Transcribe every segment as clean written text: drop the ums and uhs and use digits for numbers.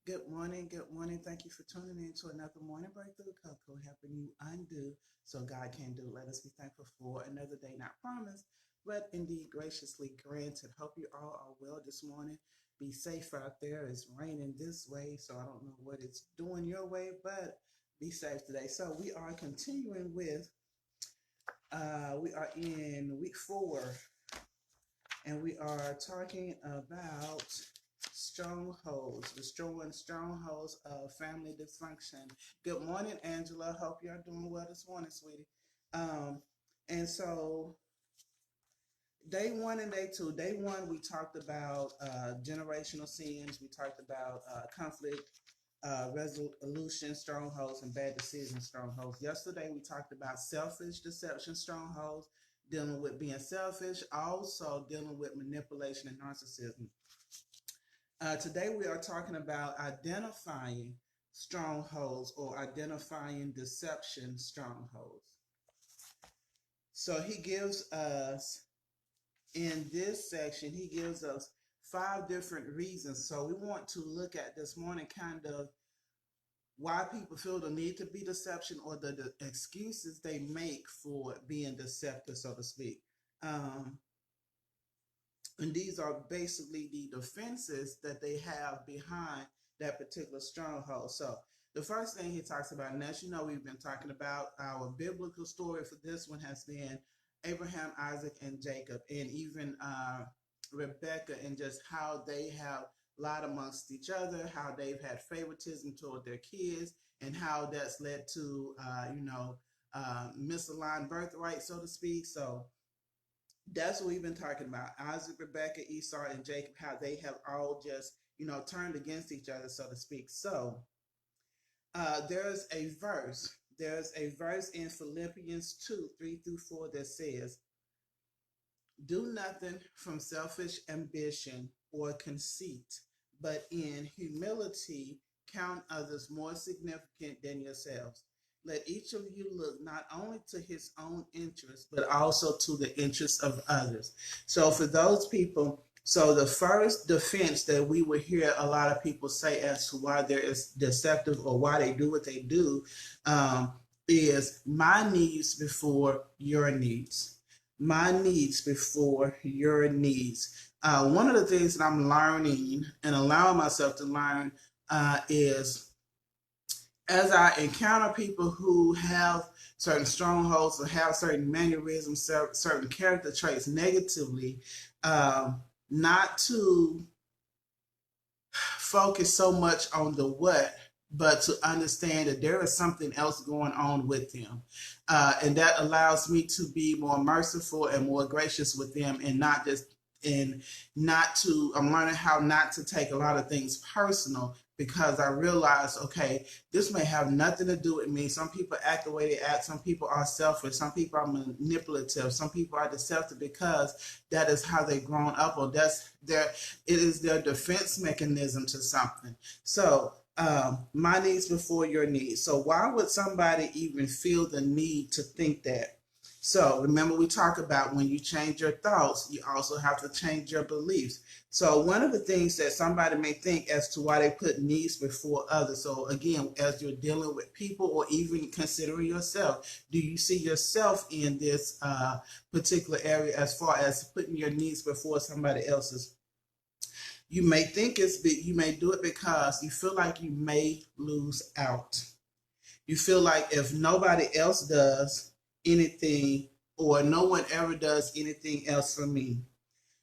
Good morning. Good morning. Thank you for tuning in to another morning breakthrough. Coco helping you undo so God can do. Let us be thankful for another day not promised, but indeed graciously granted. Hope you all are well this morning. Be safe out there. It's raining this way, so I don't know what it's doing your way, but be safe today. So we are continuing with. We are in week 4 and we are talking about strongholds, destroying strongholds of family dysfunction. Good morning, Angela. Hope you're doing well this morning, sweetie. Um, and so, day 1 and day 2. Day 1, we talked about generational sins. We talked about conflict resolution strongholds and bad decision strongholds. Yesterday we talked about selfish deception strongholds, dealing with being selfish, also dealing with manipulation and narcissism. Today we are talking about identifying strongholds or identifying deception strongholds. So he gives us, in this section, he gives us 5 different reasons. So we want to look at this morning kind of why people feel the need to be deception or the excuses they make for being deceptive, so to speak. And these are basically the defenses that they have behind that particular stronghold. So the first thing he talks about, and as you know, we've been talking about our biblical story for this one has been Abraham, Isaac, and Jacob, and even Rebecca, and just how they have lied amongst each other, how they've had favoritism toward their kids, and how that's led to, misaligned birthright, so to speak. So that's what we've been talking about. Isaac, Rebecca, Esau, and Jacob, how they have all just, turned against each other, so to speak. So there's a verse. There's a verse in Philippians 2, 3 through 4 that says, do nothing from selfish ambition or conceit, but in humility count others more significant than yourselves. Let each of you look not only to his own interests, but also to the interests of others. So for those people, so the first defense that we would hear a lot of people say as to why they're deceptive or why they do what they do is my needs before your needs. My needs before your needs. One of the things that I'm learning and allowing myself to learn is as I encounter people who have certain strongholds or have certain mannerisms, certain character traits negatively, not to focus so much on the what, but to understand that there is something else going on with them. And that allows me to be more merciful and more gracious with them and not just I'm learning how not to take a lot of things personal because I realize, okay, this may have nothing to do with me. Some people act the way they act. Some people are selfish. Some people are manipulative. Some people are deceptive because that is how they've grown up, or it is their defense mechanism to something. So my needs before your needs. So why would somebody even feel the need to think that? So remember, we talk about when you change your thoughts, you also have to change your beliefs. So one of the things that somebody may think as to why they put needs before others. So again, as you're dealing with people or even considering yourself, do you see yourself in this particular area as far as putting your needs before somebody else's? You may think you may do it because you feel like you may lose out. You feel like if nobody else does anything or no one ever does anything else for me,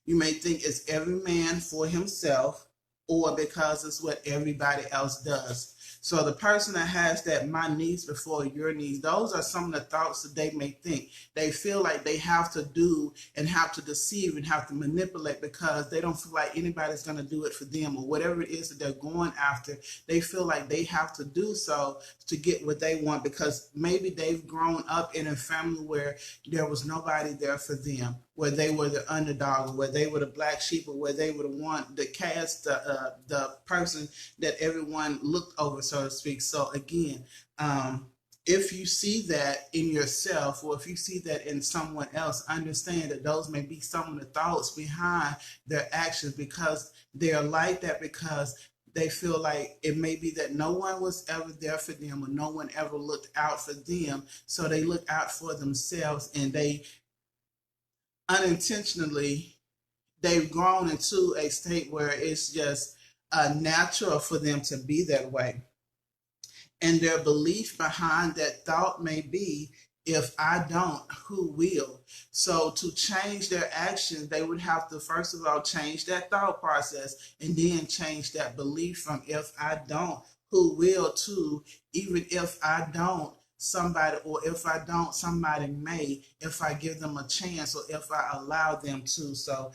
you may think it's every man for himself or because it's what everybody else does. So the person that has that my needs before your needs, those are some of the thoughts that they may think. They feel like they have to do and have to deceive and have to manipulate because they don't feel like anybody's going to do it for them or whatever it is that they're going after. They feel like they have to do so to get what they want because maybe they've grown up in a family where there was nobody there for them, where they were the underdog, where they were the black sheep, or where they were the one that cast the person that everyone looked over, so to speak. So again, if you see that in yourself or if you see that in someone else, understand that those may be some of the thoughts behind their actions because they're like that because they feel like it may be that no one was ever there for them or no one ever looked out for them. So they look out for themselves and they unintentionally, they've grown into a state where it's just natural for them to be that way. And their belief behind that thought may be, if I don't, who will? So to change their action, they would have to, first of all, change that thought process and then change that belief from if I don't, who will, to even if I don't, somebody, or if I don't, somebody may, if I give them a chance or if I allow them to. So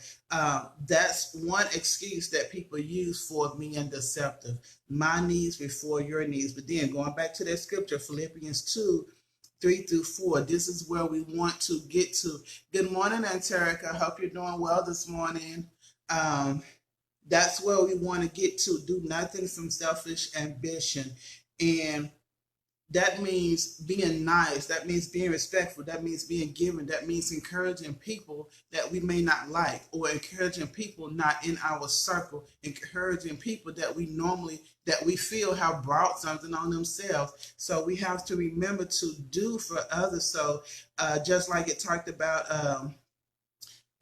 that's one excuse that people use for being deceptive. My needs before your needs. But then going back to that scripture, Philippians 2:3-4. This is where we want to get to. Good morning, Anterica. Hope you're doing well this morning. That's where we want to get to. Do nothing from selfish ambition. And that means being nice. That means being respectful. That means being giving. That means encouraging people that we may not like, or encouraging people not in our circle, encouraging people that we feel have brought something on themselves. So we have to remember to do for others. So just like it talked about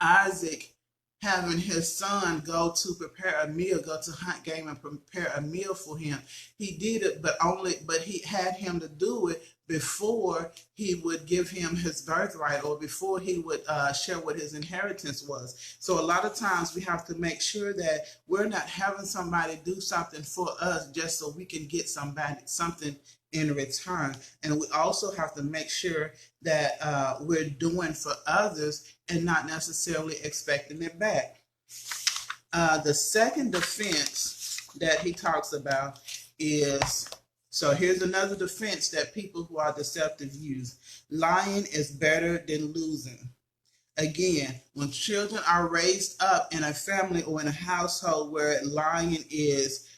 Isaac having his son go to prepare a meal, go to hunt game and prepare a meal for him. He did it, but he had him to do it before he would give him his birthright, or before he would share what his inheritance was. So a lot of times we have to make sure that we're not having somebody do something for us just so we can get something in return. And we also have to make sure that we're doing for others and not necessarily expecting it back. The second defense that he talks about is, so here's another defense that people who are deceptive use. Lying is better than losing. Again, when children are raised up in a family or in a household where lying is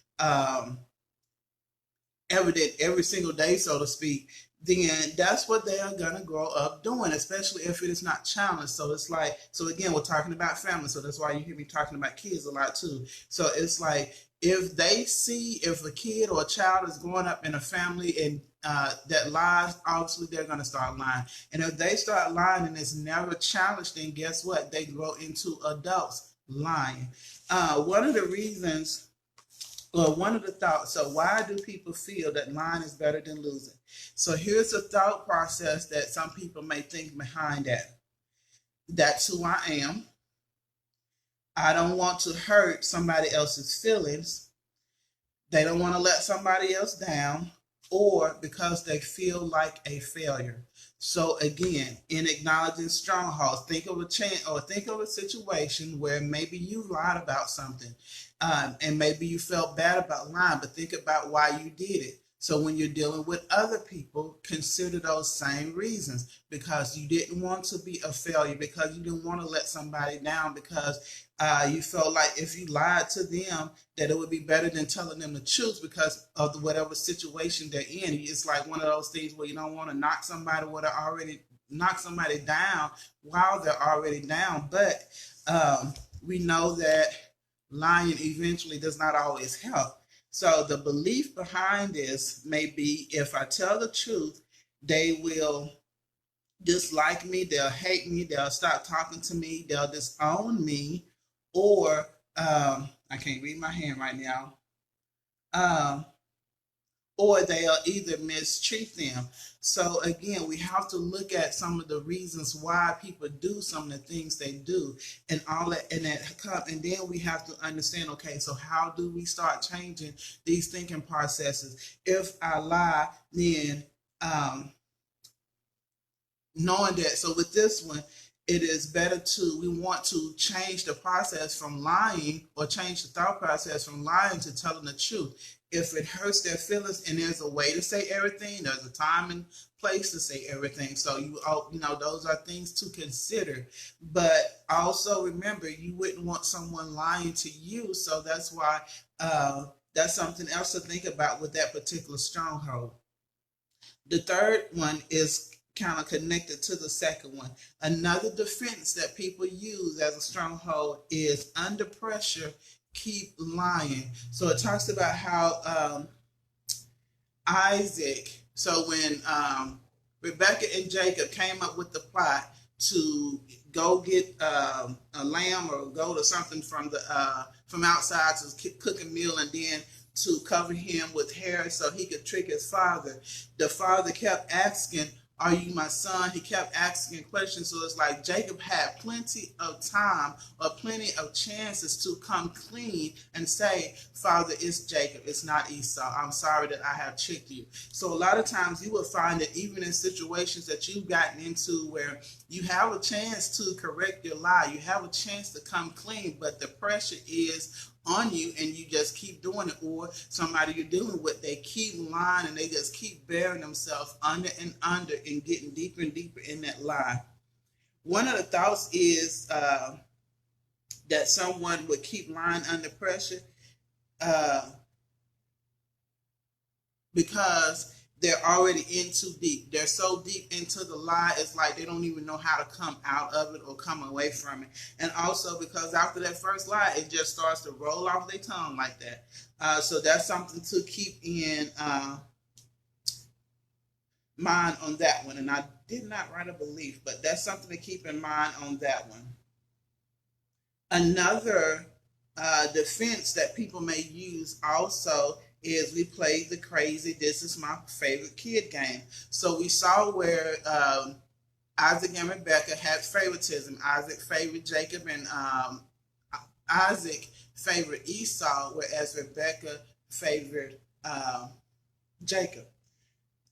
evident every single day, so to speak, then that's what they are going to grow up doing, especially if it is not challenged. So it's like, so again, we're talking about family. So that's why you hear me talking about kids a lot too. So it's like, if they see, if a kid or a child is growing up in a family and that lies, obviously they're going to start lying. And if they start lying and it's never challenged, then guess what? They grow into adults lying. One of the reasons, or one of the thoughts, so why do people feel that lying is better than losing? So here's a thought process that some people may think behind that. That's who I am. I don't want to hurt somebody else's feelings. They don't want to let somebody else down, or because they feel like a failure. So again, in acknowledging strongholds, think of a situation where maybe you lied about something, and maybe you felt bad about lying, but think about why you did it. So when you're dealing with other people, consider those same reasons, because you didn't want to be a failure, because you didn't want to let somebody down, because you felt like if you lied to them, that it would be better than telling them the truth because of whatever situation they're in. It's like one of those things where you don't want to knock somebody down while they're already down. But we know that lying eventually does not always help. So the belief behind this may be, if I tell the truth, they will dislike me, they'll hate me, they'll stop talking to me, they'll disown me, or I can't read my hand right now, or they'll either mistreat them. So again, we have to look at some of the reasons why people do some of the things they do, and all that, and then we have to understand, okay, so how do we start changing these thinking processes? If I lie, then knowing that, so with this one, it is better we want to change the process from lying, or change the thought process from lying to telling the truth. If it hurts their feelings, and there's a way to say everything, there's a time and place to say everything. So those are things to consider. But also remember, you wouldn't want someone lying to you. So that's why that's something else to think about with that particular stronghold. The third one is kind of connected to the second one. Another defense that people use as a stronghold is, under pressure, keep lying. So it talks about how Isaac, so when Rebecca and Jacob came up with the plot to go get a lamb or goat or something from outside to cook a meal, and then to cover him with hair so he could trick his father. The father kept asking, "Are you my son?" He kept asking questions. So it's like Jacob had plenty of time or plenty of chances to come clean and say, "Father, it's Jacob, it's not Esau. I'm sorry that I have tricked you." So a lot of times you will find that even in situations that you've gotten into where you have a chance to correct your lie, you have a chance to come clean, but the pressure is on you and you just keep doing it, or somebody you're dealing with, they keep lying and they just keep burying themselves under and under and getting deeper and deeper in that lie. One of the thoughts is that someone would keep lying under pressure because they're already in too deep. They're so deep into the lie, it's like they don't even know how to come out of it or come away from it. And also because after that first lie, it just starts to roll off their tongue like that. So that's something to keep in mind on that one. And I did not write a belief, but that's something to keep in mind on that one. Another defense that people may use also is we played the crazy, "this is my favorite kid" game. So we saw where Isaac and Rebecca had favoritism. Isaac favored Jacob and Isaac favored Esau, whereas Rebecca favored Jacob.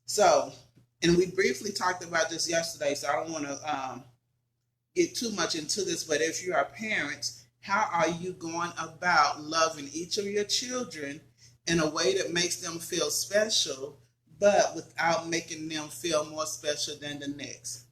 So, and we briefly talked about this yesterday, so I don't want to get too much into this, but if you are parents, how are you going about loving each of your children in a way that makes them feel special, but without making them feel more special than the next?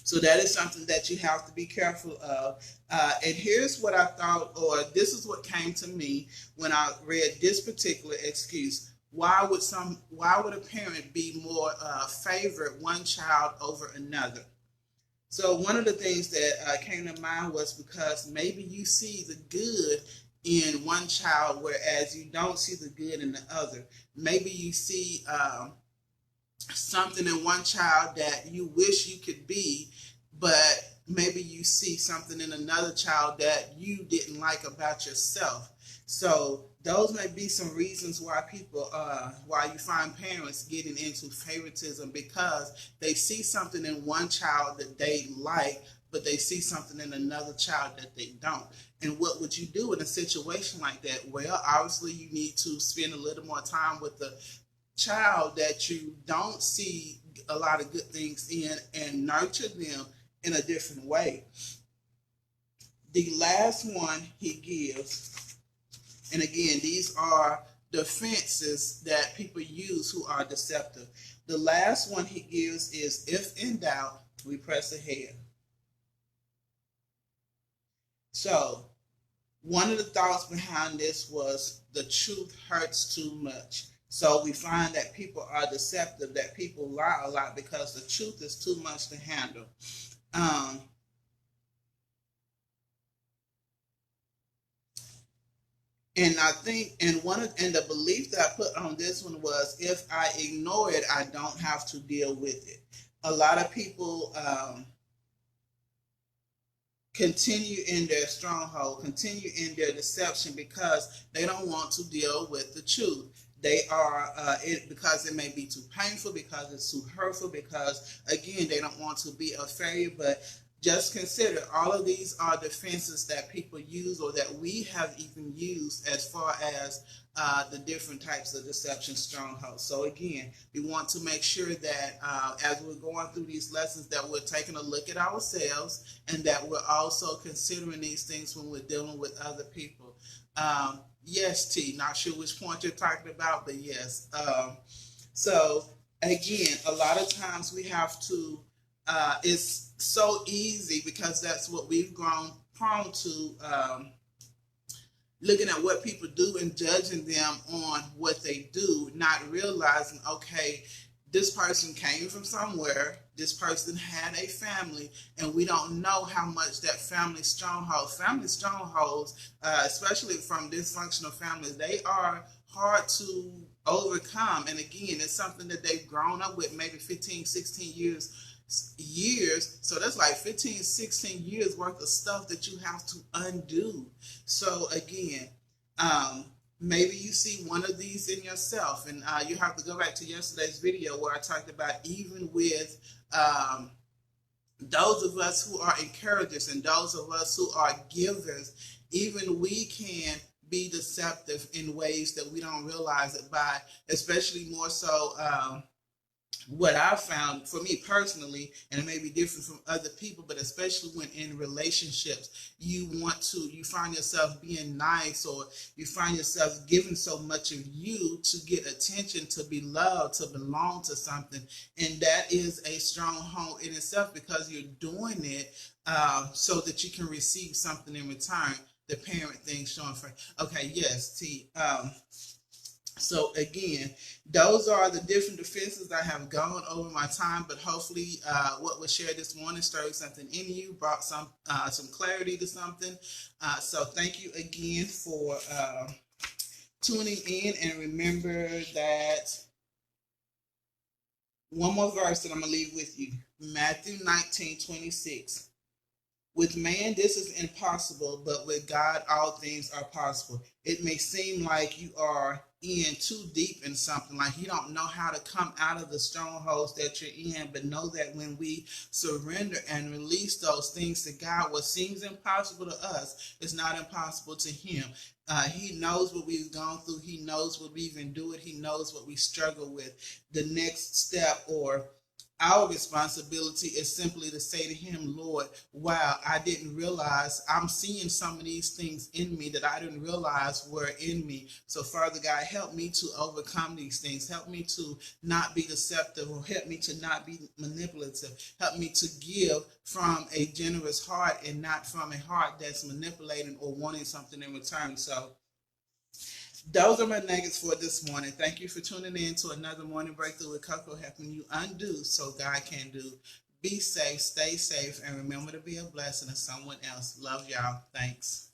So that is something that you have to be careful of. And here's what I thought, or this is what came to me when I read this particular excuse. Why would a parent be more favorite one child over another? So one of the things that came to mind was because maybe you see the good in one child, whereas you don't see the good in the other. Maybe you see something in one child that you wish you could be, but maybe you see something in another child that you didn't like about yourself. So those may be some reasons why why you find parents getting into favoritism, because they see something in one child that they like, but they see something in another child that they don't. And what would you do in a situation like that? Well, obviously you need to spend a little more time with the child that you don't see a lot of good things in and nurture them in a different way. The last one he gives, and again, these are defenses that people use who are deceptive. The last one he gives is, "if in doubt, we press ahead." So one of the thoughts behind this was the truth hurts too much. So we find that people are deceptive, that people lie a lot because the truth is too much to handle. And I think, and the belief that I put on this one was, if I ignore it, I don't have to deal with it. A lot of people continue in their stronghold, continue in their deception because they don't want to deal with the truth. They are because it may be too painful, because it's too hurtful, because again they don't want to be a failure. But just consider, all of these are defenses that people use, or that we have even used, as far as the different types of deception strongholds. So again, we want to make sure that as we're going through these lessons, that we're taking a look at ourselves, and that we're also considering these things when we're dealing with other people. Yes, T, not sure which point you're talking about, but yes. So again, a lot of times we have to, it's so easy, because that's what we've grown prone to, looking at what people do and judging them on what they do, not realizing, okay, this person came from somewhere, this person had a family, and we don't know how much that family strongholds, especially from dysfunctional families, they are hard to overcome. And again, it's something that they've grown up with maybe 15, 16 years. So that's like 15, 16 years worth of stuff that you have to undo. So again, maybe you see one of these in yourself, and you have to go back to yesterday's video where I talked about even with those of us who are encouragers and those of us who are givers, even we can be deceptive in ways that we don't realize it by, especially more so what I found for me personally, and it may be different from other people, but especially when in relationships, you find yourself being nice, or you find yourself giving so much of you to get attention, to be loved, to belong to something. And that is a stronghold in itself, because you're doing it so that you can receive something in return. The parent thing showing for, okay, yes, T. So again, those are the different defenses I have gone over my time, but hopefully what was shared this morning stirred something in you, brought some clarity to something. So thank you again for tuning in, and remember that one more verse that I'm going to leave with you, Matthew 19:26. With man, this is impossible, but with God, all things are possible. It may seem like you are in too deep in something, like you don't know how to come out of the strongholds that you're in, but know that when we surrender and release those things to God, what seems impossible to us is not impossible to Him. He knows what we've gone through. He knows what we've endured. He knows what we struggle with. The next step, or our responsibility, is simply to say to Him, Lord, wow, I didn't realize, I'm seeing some of these things in me that I didn't realize were in me. So Father God, help me to overcome these things. Help me to not be deceptive, or help me to not be manipulative. Help me to give from a generous heart and not from a heart that's manipulating or wanting something in return. So those are my nuggets for this morning. Thank you for tuning in to another Morning Breakthrough with Coco, helping you undo so God can do. Be safe, stay safe, and remember to be a blessing to someone else. Love y'all. Thanks.